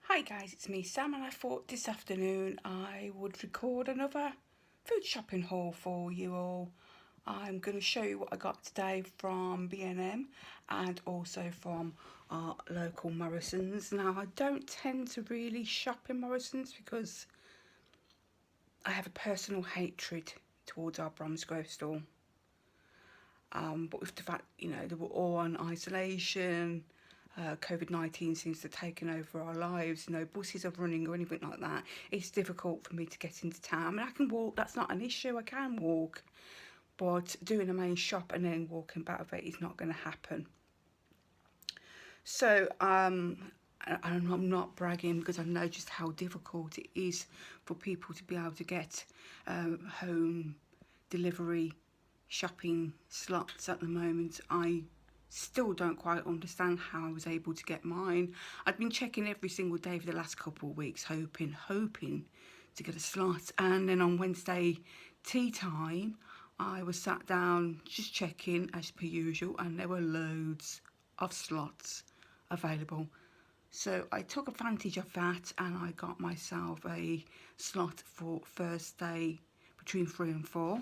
Hi guys, it's me Sam, and I thought this afternoon I would record another food shopping haul for you all. I'm going to show you what I got today from B&M and also from our local Morrisons. Now, I don't tend to really shop in Morrisons because I have a personal hatred towards our Bromsgrove store. But with the fact, they were all on isolation, COVID-19 seems to have taken over our lives, buses are running or anything like that. It's difficult for me to get into town. I mean, I can walk, that's not an issue, I can walk, but doing a main shop and then walking back of it is not going to happen. So, and I'm not bragging because I know just how difficult it is for people to be able to get home delivery shopping slots at the moment. I still don't quite understand how I was able to get mine. I'd been checking every single day for the last couple of weeks, hoping to get a slot. And then on Wednesday tea time, I was sat down just checking as per usual, and there were loads of slots available. So I took advantage of that and I got myself a slot for Thursday between 3 and 4.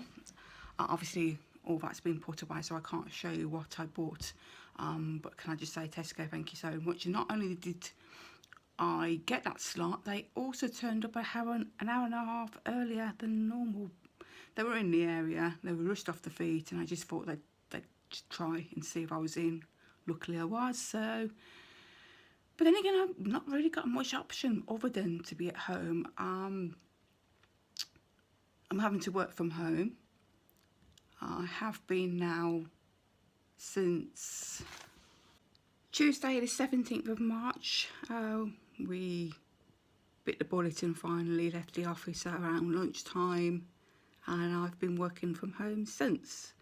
Obviously all that's been put away, so I can't show you what I bought, but can I just say, Tesco, thank you so much. And not only did I get that slot, they also turned up an hour and a half earlier than normal. They were in the area, they were rushed off the feet, and I just thought they'd just try and see if I was in. Luckily I was. So, but then again, I've not really got much option other than to be at home. I'm having to work from home. I have been now since Tuesday the 17th of March. We bit the bullet and finally left the office at around lunchtime, and I've been working from home since.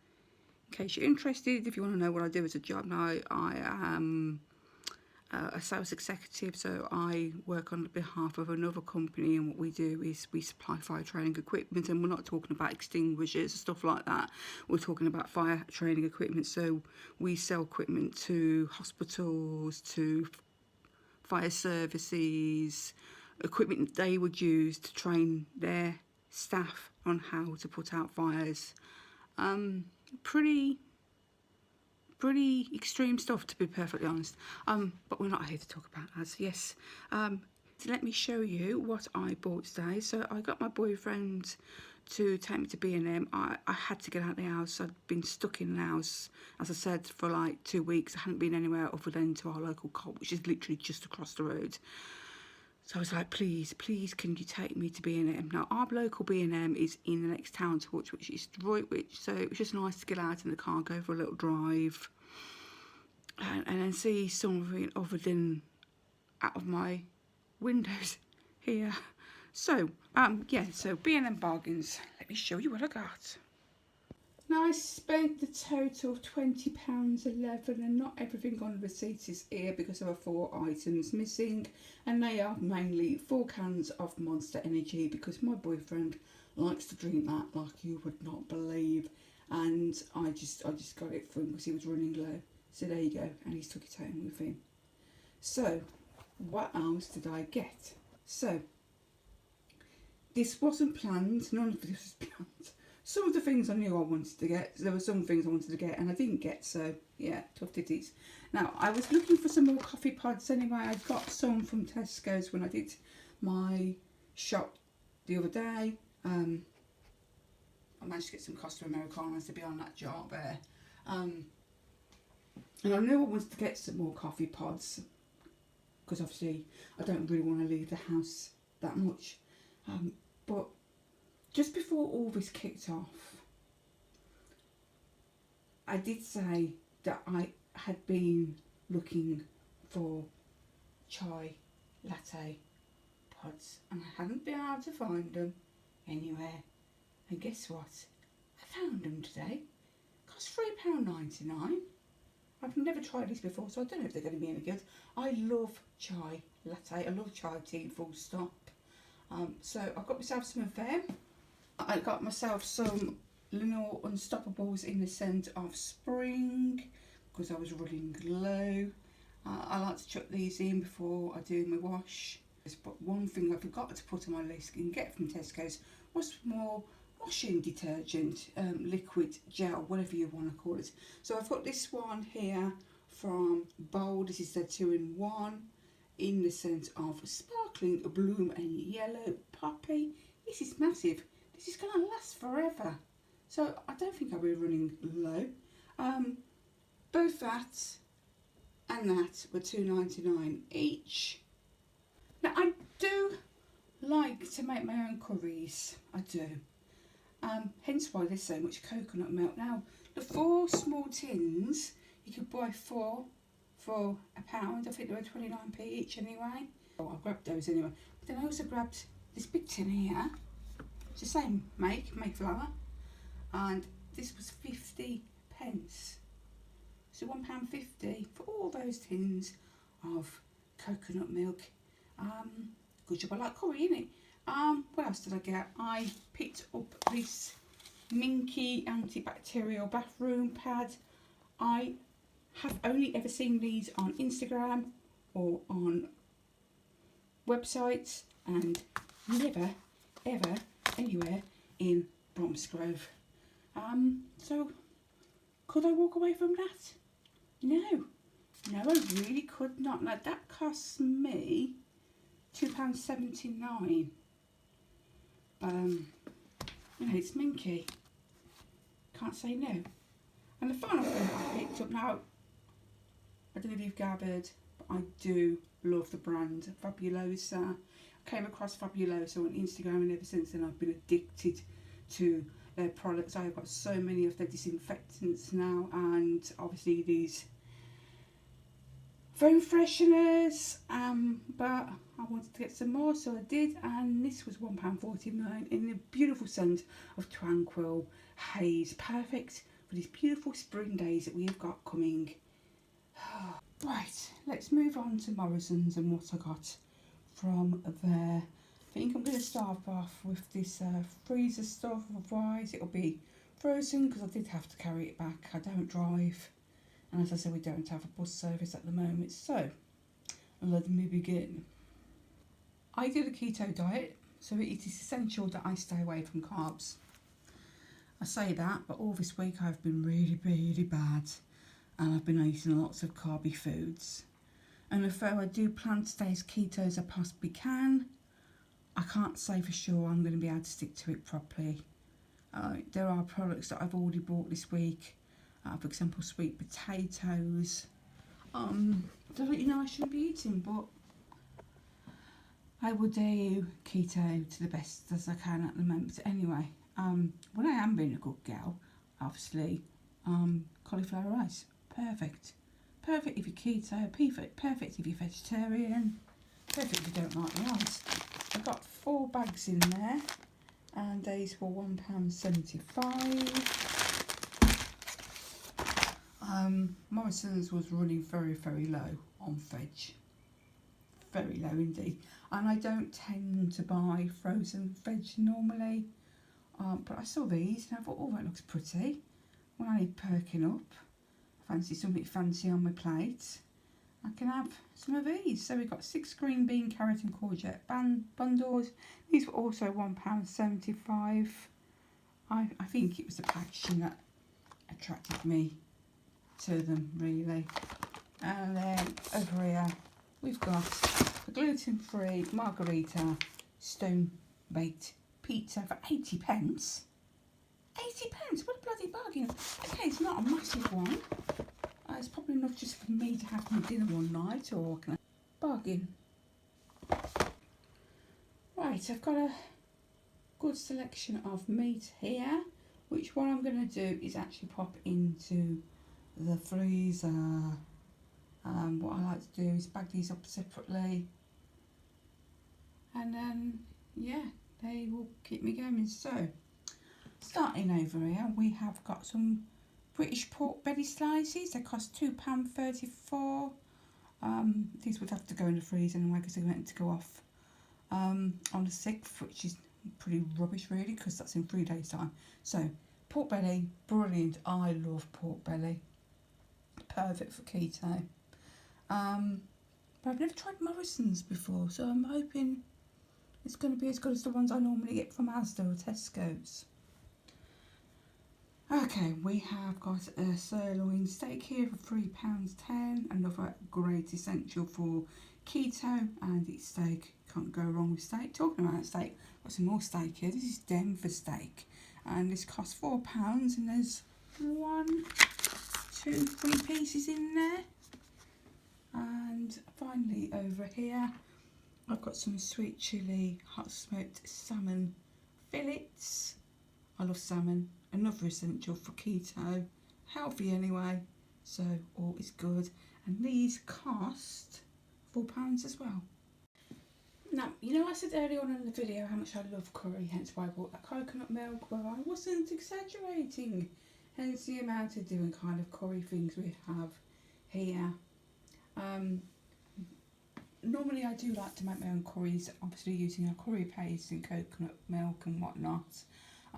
In case you're interested, if you want to know what I do as a job now, I am a sales executive, so I work on behalf of another company, and what we do is we supply fire training equipment, and we're not talking about extinguishers and stuff like that. We're talking about fire training equipment. So we sell equipment to hospitals, to fire services, equipment they would use to train their staff on how to put out fires. Pretty extreme stuff, to be perfectly honest, but we're not here to talk about that. Yes, so let me show you what I bought today. So I got my boyfriend to take me to B&M. I had to get out of the house. I'd been stuck in the house, as I said, for like 2 weeks. I hadn't been anywhere other than to our local co-op, which is literally just across the road. So I was like, please, can you take me to B&M? Now, our local B&M is in the next town to which is Droitwich, so it was just nice to get out in the car, go for a little drive, and then see something other than out of my windows here. So, yeah, so B&M bargains. Let me show you what I got. Now, I spent the total of £20.11, and not everything on the receipt is here because there are 4 items missing, and they are mainly 4 cans of Monster Energy because my boyfriend likes to drink that like you would not believe, and I just got it for him because he was running low. So there you go, and he's took it home with him. So, what else did I get? So, this wasn't planned, none of this was planned. Some of the things I knew I wanted to get, there were some things I wanted to get and I didn't get, so yeah, tough titties. Now, I was looking for some more coffee pods anyway. I got some from Tesco's when I did my shop the other day. I managed to get some Costa Americanas to be on that jar there. And I knew I wanted to get some more coffee pods because obviously I don't really want to leave the house that much. But just before all this kicked off, I did say that I had been looking for chai latte pods and I hadn't been able to find them anywhere. And guess what? I found them today. Cost £3.99. I've never tried these before, so I don't know if they're going to be any good. I love chai latte. I love chai tea, full stop. So I got myself some of them. I got myself some Lenore Unstoppables in the scent of spring because I was running low. I like to chuck these in before I do my wash. But one thing I forgot to put on my list and get from Tesco's was more washing detergent, liquid gel, whatever you want to call it. So I've got this one here from Bold. This is the 2-in-1 in the scent of sparkling bloom and yellow poppy. This is massive. This is going to last forever. So I don't think I'll be running low. Both that and that were $2.99 each. Now I do like to make my own curries. I do. Hence why there's so much coconut milk. Now the 4 small tins, you could buy 4 for £1. I think they were 29p each anyway. Oh, I grabbed those anyway. But then I also grabbed this big tin here. It's the same Mayflower, and this was 50 pence. So £1.50 for all those tins of coconut milk. Good job, I like curry, innit? What else did I get? I picked up this Minky antibacterial bathroom pad. I have only ever seen these on Instagram or on websites, and never ever anywhere in Bromsgrove. So could I walk away from that? No, I really could not. Now that costs me £2.79. You know, it's Minky. Can't say no. And the final thing I picked up, now, I don't know if you've gathered, but I do love the brand Fabulosa. I came across Fabulosa on Instagram, and ever since then I've been addicted to their products. I've got so many of their disinfectants now, and obviously these foam fresheners, but I wanted to get some more, so I did, and this was £1.49 in the beautiful scent of Tranquil Haze. Perfect for these beautiful spring days that we have got coming. Right, let's move on to Morrisons and what I got from there. I think I'm going to start off with this freezer stuff, otherwise it'll be frozen because I did have to carry it back. I don't drive, and as I said, we don't have a bus service at the moment, so let me begin. I do the keto diet, so it is essential that I stay away from carbs. I say that, but all this week I've been really bad, and I've been eating lots of carby foods. And although I do plan to stay as keto as I possibly can, I can't say for sure I'm going to be able to stick to it properly. There are products that I've already bought this week, for example sweet potatoes, that you know I shouldn't be eating, but I will do keto to the best as I can at the moment. But anyway, when I am being a good gal, obviously, cauliflower rice, perfect. Perfect if you're keto, perfect if you're vegetarian, perfect if you don't like rice. I've got 4 bags in there, and these were £1.75. Morrisons was running very low on veg. Very low indeed. And I don't tend to buy frozen veg normally. But I saw these and I thought, oh, that looks pretty. When I need perking up, fancy something fancy on my plate, I can have some of these. So we've got 6 green bean, carrot and courgette bundles. These were also £1.75. I think it was the packaging that attracted me to them, really. And then over here we've got a gluten-free margarita stone baked pizza for 80 pence. 80 pence, what a bloody bargain. Okay, it's not a massive one. It's probably enough just for me to have my dinner one night, or can I... Bargain. Right, I've got a good selection of meat here, which what I'm going to do is actually pop into the freezer. What I like to do is bag these up separately, and then yeah, they will keep me going. So starting over here, we have got some British pork belly slices. They cost £2.34. These would have to go in the freezer anyway because they're meant to go off on the 6th, which is pretty rubbish really because that's in 3 days time. So pork belly, brilliant. I love pork belly. Perfect for keto. But I've never tried Morrisons before, so I'm hoping it's going to be as good as the ones I normally get from Asda or Tesco's. Okay, we have got a sirloin steak here for £3.10. Another great essential for keto, and it's steak. Can't go wrong with steak. Talking about steak, got some more steak here. This is Denver steak, and this costs £4, and there's 1, 2, 3 pieces in there. And finally over here, I've got some sweet chilli hot smoked salmon fillets. I love salmon, another essential for keto, healthy anyway, so all is good. And these cost £4 as well. Now, you know I said earlier on in the video how much I love curry, hence why I bought that coconut milk. Well, I wasn't exaggerating, hence the amount of different kind of curry things we have here. Normally I do like to make my own curries, obviously using a curry paste and coconut milk and whatnot.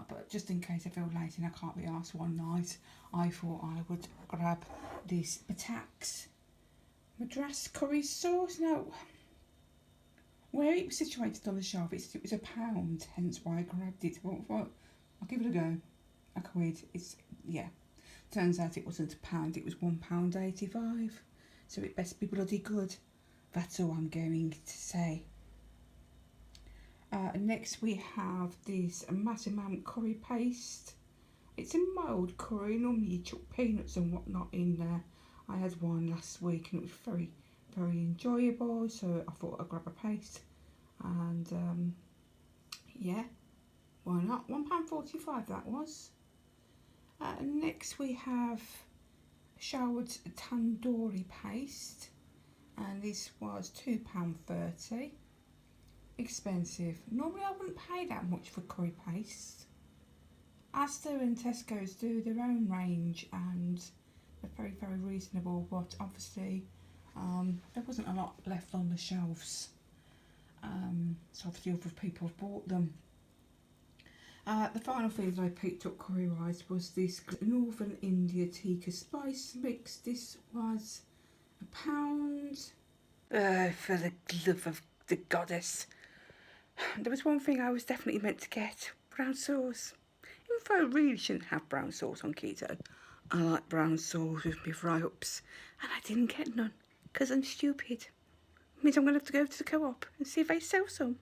But just in case I feel lazy and I can't be arsed one night, I thought I would grab this Batax Madras curry sauce. Now, where it was situated on the shelf, it was £1, hence why I grabbed it. Well, I'll give it a go. A quid. Yeah. Turns out it wasn't £1, it was £1.85. So it best be bloody good. That's all I'm going to say. Next we have this Mazimam curry paste. It's a mild curry. Normally you chuck peanuts and whatnot in there. I had one last week and it was very, very enjoyable. So I thought I'd grab a paste. And yeah, why not? £1.45 that was. Next we have showered tandoori paste, and this was £2.30. Expensive. Normally I wouldn't pay that much for curry paste. Asda and Tesco's do their own range and they're very, very reasonable, but obviously there wasn't a lot left on the shelves, so obviously other people have bought them. The final thing that I picked up curry wise was this Northern India tikka spice mix. This was £1. For the love of the goddess. There was one thing I was definitely meant to get: brown sauce. Even though I really shouldn't have brown sauce on keto, I like brown sauce with my fry-ups, and I didn't get none because I'm stupid. It means I'm going to have to go to the co-op and see if they sell some.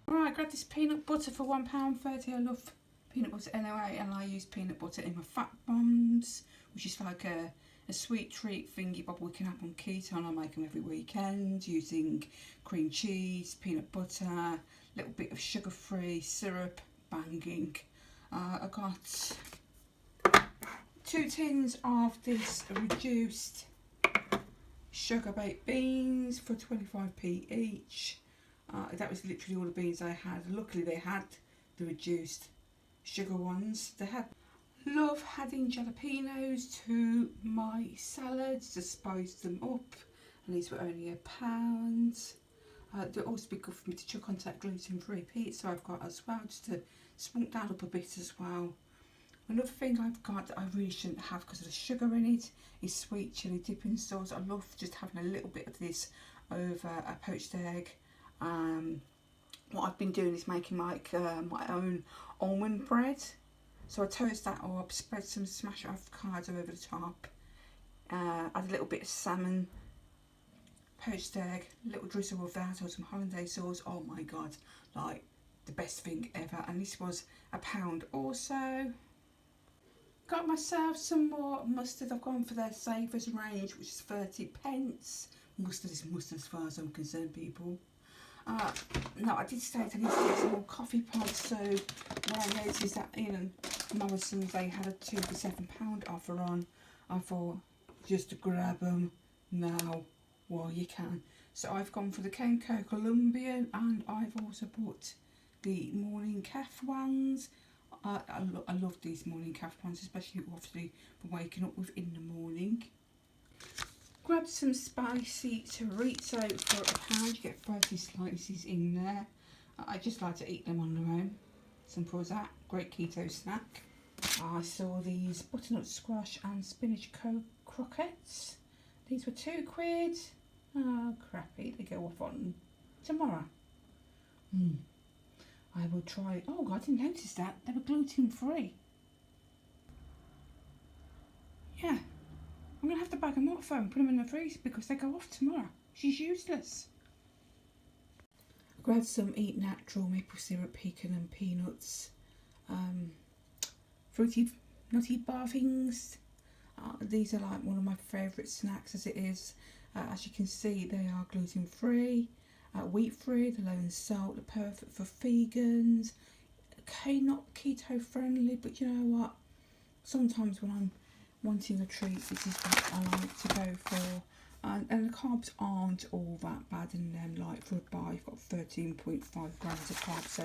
Alright, I grabbed this peanut butter for £1.30. I love peanut butter anyway, and I use peanut butter in my fat bombs, which is like a sweet treat thingy bob we can have on keto, and I make them every weekend using cream cheese, peanut butter, a little bit of sugar-free syrup, banging. I got 2 tins of this reduced sugar baked beans for 25p each. That was literally all the beans I had. Luckily they had the reduced sugar ones. They had. Love adding jalapenos to my salads to spice them up, and these were only £1. They'll also be good for me to chuck onto that gluten-free pizza I've got as well, just to spunk that up a bit as well. Another thing I've got that I really shouldn't have because of the sugar in it is sweet chilli dipping sauce. I love just having a little bit of this over a poached egg. What I've been doing is making like my own almond bread. So I toast that up, spread some smashed avocado over the top, add a little bit of salmon, poached egg, a little drizzle of that or some hollandaise sauce. Oh my god, like the best thing ever. And this was £1 also. Got myself some more mustard. I've gone for their Savers range, which is 30p. Mustard is mustard as far as I'm concerned, people. No, I did state I need to get some more coffee pods, so when I noticed that in Morrisons they had a 2 for £7 offer on, I thought just to grab them now while you can. So I've gone for the Kenco Colombian, and I've also bought the morning calf ones. I love these morning calf ones, especially obviously for waking up with in the morning. Grab some spicy chorizo for £1. You get 30 slices in there. I just like to eat them on their own. Simple as that. Great keto snack. I saw these butternut squash and spinach croquettes. These were £2. Oh, crappy. They go off on tomorrow. I will try. Oh, I didn't notice that. They were gluten free. Yeah. I'm going to have to bag them up and put them in the freezer because they go off tomorrow. She's useless. I grabbed some Eat Natural maple syrup, pecan and peanuts. Fruity nutty bar things. These are like one of my favourite snacks as it is. As you can see, they are gluten free, wheat free, they're low in salt, they're perfect for vegans. Okay, not keto friendly, but you know what? Sometimes when I'm wanting a treat, this is what I like to go for. And the carbs aren't all that bad in them. Like for a bar, you've got 13.5 grams of carbs, so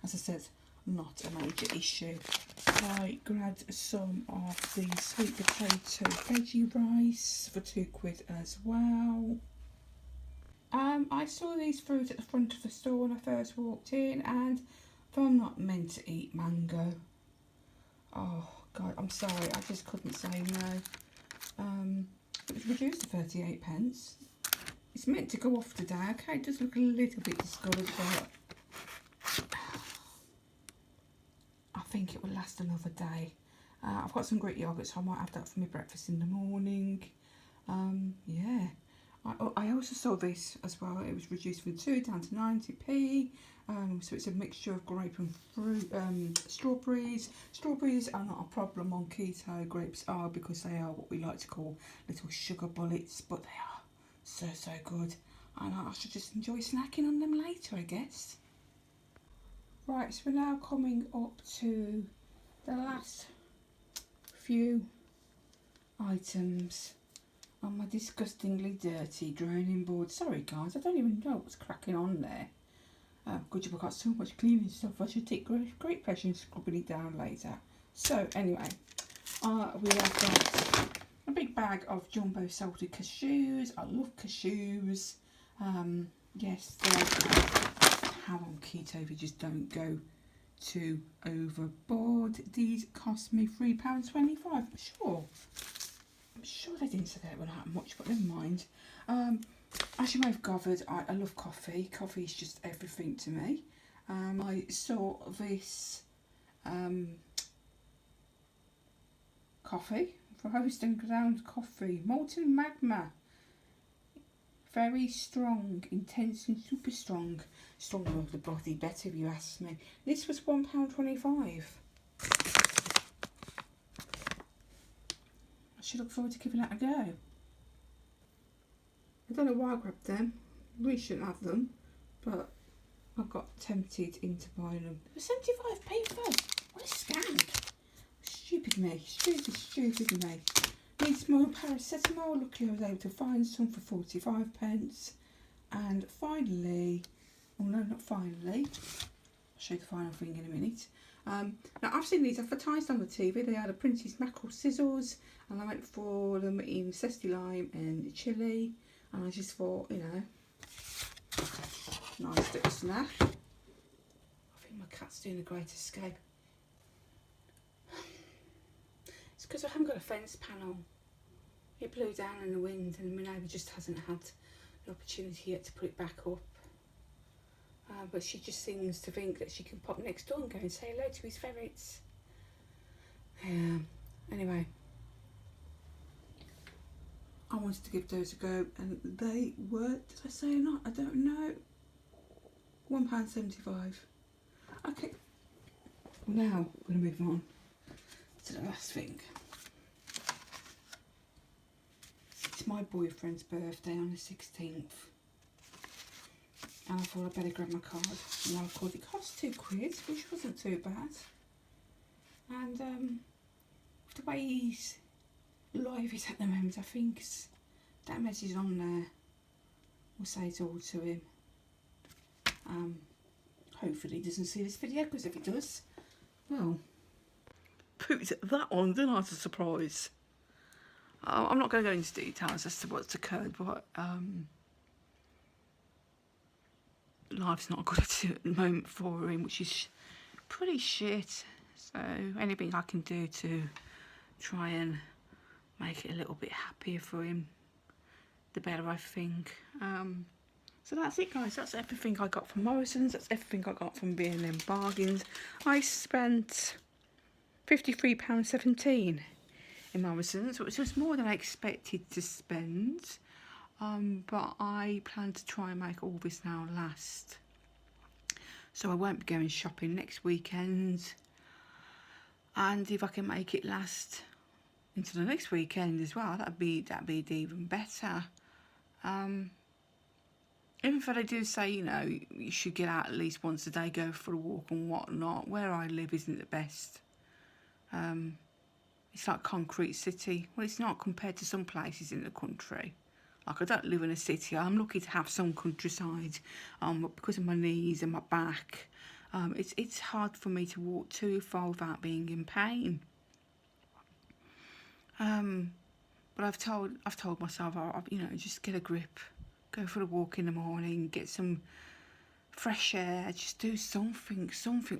as I said, not a major issue. I grabbed some of the sweet potato veggie rice for £2 as well. I saw these fruit at the front of the store when I first walked in, and I'm not meant to eat mango. Oh God, I'm sorry, I just couldn't say no. It was reduced to 38 pence. It's meant to go off today. Okay, it does look a little bit discoloured, but I think it will last another day. I've got some Greek yoghurt, so I might have that for my breakfast in the morning. Yeah. I also saw this as well. It was reduced from 2 down to 90p. So it's a mixture of grape and fruit, strawberries. Strawberries are not a problem on keto. Grapes are, because they are what we like to call little sugar bullets, but they are so good. And I should just enjoy snacking on them later, I guess. Right, so we're now coming up to the last few items on my disgustingly dirty draining board. Sorry guys, I don't even know what's cracking on there. Good job, I've got so much cleaning stuff. I should take great pleasure in scrubbing it down later. So anyway, we have got a big bag of jumbo salted cashews. I love cashews. Yes, how on keto if you just don't go too overboard. These cost me £3.25. I'm sure they didn't say that were that much, but never mind. As you may have gathered, I love coffee. Coffee is just everything to me. I saw this coffee, roast and ground coffee, molten magma. Very strong, intense and super strong. Stronger of the body, better if you ask me. This was £1.25. I should look forward to giving that a go. I don't know why I grabbed them. Really shouldn't have them, but I got tempted into buying them. They were 75p first. What a scam! Stupid me. Stupid me. Need some more paracetamol. Luckily I was able to find some for 45 pence. And finally, oh no, not finally, I'll show you the final thing in a minute. Now I've seen these advertised on the TV. They are the Prince's mackerel sizzles, and I went for them in zesty lime and chilli, and I just thought, you know, nice little snack. I think my cat's doing a great escape. It's because I haven't got a fence panel. It blew down in the wind and my neighbour just hasn't had the opportunity yet to put it back up. But she just seems to think that she can pop next door and go and say hello to his ferrets. Anyway, I wanted to give those a go, and they were, did I say or not? I don't know. £1.75. Okay, now we're going to move on to the last thing. It's my boyfriend's birthday on the 16th. And I thought I'd better grab my card. And of course it cost £2, which wasn't too bad. And the way he's live is at the moment, I think that message on there will say it all to him. Hopefully he doesn't see this video, because if he does, well, put that on, didn't I, as a surprise. I'm not going to go into details as to what's occurred, but life's not good at the moment for him, which is pretty shit. So anything I can do to try and make it a little bit happier for him, the better, I think. So that's it, guys. That's everything I got from Morrisons. That's everything I got from B&M Bargains. I spent £53.17 in Morrisons, which was more than I expected to spend. But I plan to try and make all this now last. So I won't be going shopping next weekend. And if I can make it last into the next weekend as well, that'd be even better. Even if they do say, you know, you should get out at least once a day, go for a walk and whatnot, where I live isn't the best. It's like concrete city. Well, it's not compared to some places in the country. Like, I don't live in a city. I'm lucky to have some countryside, but because of my knees and my back, it's hard for me to walk too far without being in pain. But I've told myself, you know, just get a grip, go for a walk in the morning, get some fresh air, just do something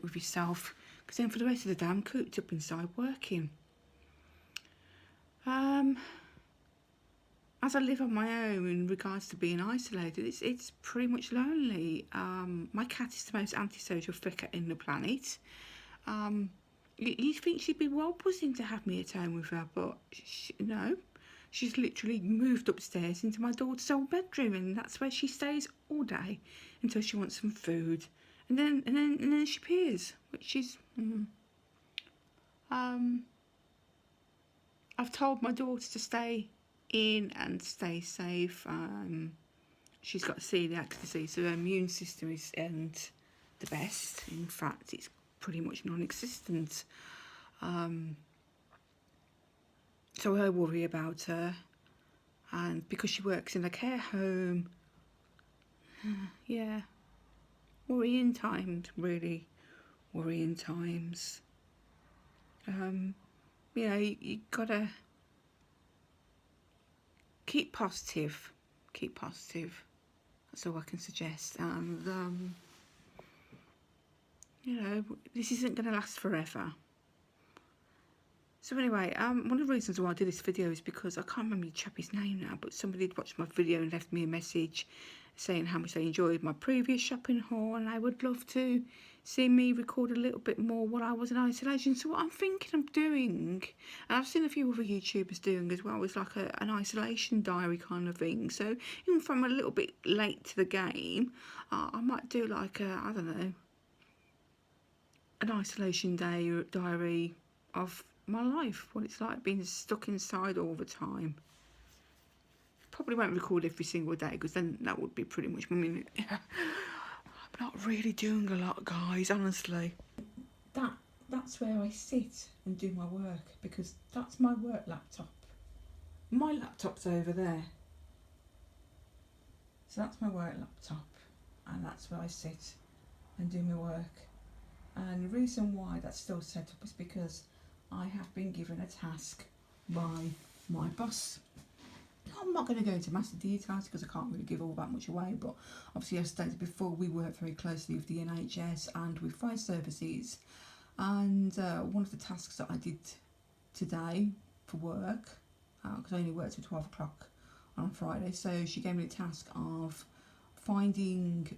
with yourself. Because then for the rest of the day, I'm cooped up inside working. As I live on my own in regards to being isolated, it's pretty much lonely. My cat is the most antisocial flicker in the planet. You think she'd be well buzzing to have me at home with her, but no. She's literally moved upstairs into my daughter's old bedroom, and that's where she stays all day until she wants some food, and then she appears, which is. I've told my daughter to stay in and stay safe. She's got celiac disease, so her immune system isn't the best. In fact, it's pretty much non-existent. So I worry about her, and because she works in a care home, yeah, worrying times, really worrying times. You know, you gotta keep positive, that's all I can suggest. And you know, this isn't going to last forever. So anyway, one of the reasons why I did this video is because I can't remember the chappie's name now, but somebody had watched my video and left me a message saying how much they enjoyed my previous shopping haul, and I would love to see me record a little bit more while I was in isolation. So what I'm thinking of doing, and I've seen a few other YouTubers doing as well, is like an isolation diary kind of thing. So even if I'm a little bit late to the game, I might do like a, I don't know, an isolation diary of my life, what it's like being stuck inside all the time. Probably won't record every single day, because then that would be pretty much, I mean, I'm not really doing a lot, guys, honestly. That's where I sit and do my work, because that's my work laptop. My laptop's over there. So that's my work laptop, and that's where I sit and do my work. And the reason why that's still set up is because I have been given a task by my boss. I'm not going to go into massive details because I can't really give all that much away, but obviously, as stated before, we work very closely with the NHS and with fire services. And one of the tasks that I did today for work, because I only worked till 12 o'clock on Friday, so she gave me the task of finding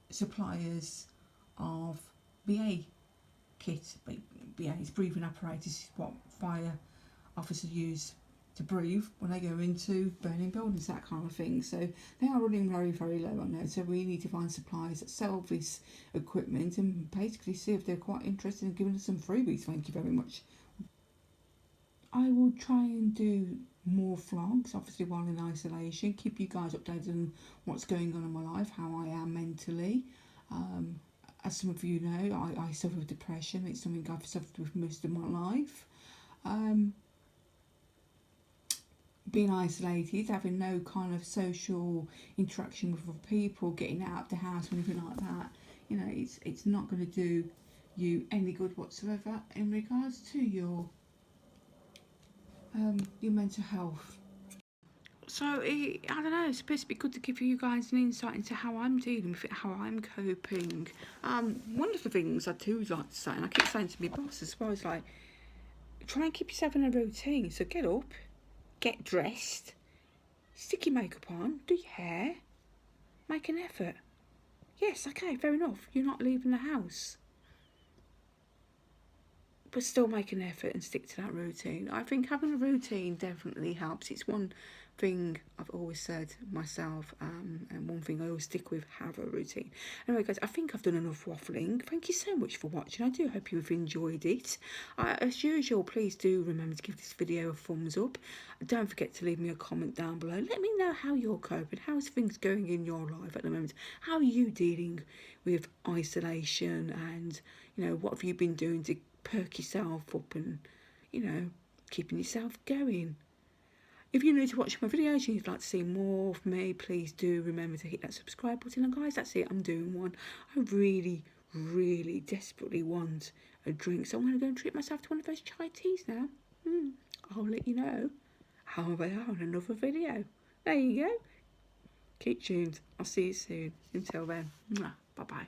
suppliers of BA kit. BA is breathing apparatus, is what fire officers use to breathe when they go into burning buildings, that kind of thing. So they are running very, very low on there. So we need to find suppliers that sell this equipment and basically see if they're quite interested in giving us some freebies. Thank you very much. I will try and do more vlogs, obviously while in isolation, keep you guys updated on what's going on in my life, how I am mentally. As some of you know, I suffer with depression. It's something I've suffered with most of my life. Being isolated, having no kind of social interaction with other people, getting out of the house, anything like that, you know, it's not going to do you any good whatsoever in regards to your mental health. So I don't know, it's supposed to be good to give you guys an insight into how I'm dealing with it, how I'm coping. One of the things I do like to say, and I keep saying to my boss as well, is like, try and keep yourself in a routine. So get up, get dressed, Stick your makeup on, do your hair, make an effort. Yes, okay, fair enough. You're not leaving the house. But still make an effort and stick to that routine. I think having a routine definitely helps. It's one thing I've always said myself, and one thing I always stick with, have a routine. Anyway guys, I think I've done enough waffling. Thank you so much for watching. I do hope you've enjoyed it. As usual, please do remember to give this video a thumbs up. Don't forget to leave me a comment down below. Let me know how you're coping. How's things going in your life at the moment? How are you dealing with isolation, and what have you been doing to perk yourself up and keeping yourself going? If you're new to watching my videos and you'd like to see more of me, please do remember to hit that subscribe button. And guys, that's it, I'm doing one. I really desperately want a drink, so I'm going to go and treat myself to one of those chai teas now. I'll let you know how they are in another video. There you go. Keep tuned. I'll see you soon. Until then, bye bye.